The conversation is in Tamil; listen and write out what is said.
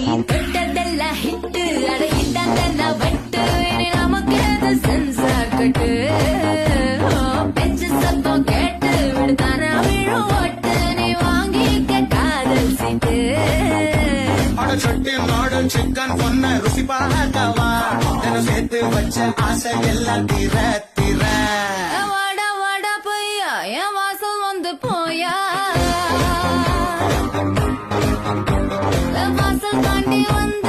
தொட்டதெல்லாம் ஹிட்டு அட ஹிட்டாந்தெல்லாம் வெட்டு இனி நமக்கு எது சென்சா கட்டு பெஞ்சு சத்தம் கேட்டு விடுதானா விழும் ஓட்டு நீ வாங்கிக்க காதல் சீட்டு சொட்டி மாடல் சிக்கன் பொண்ண ருசி பார்க்கவா தினம் சேர்த்து வச்ச ஆசை எல்லாம் தீர தீர வாடா வாடா பையா என் வாசல் வந்து போயா வாசல் தாண்டி வந்து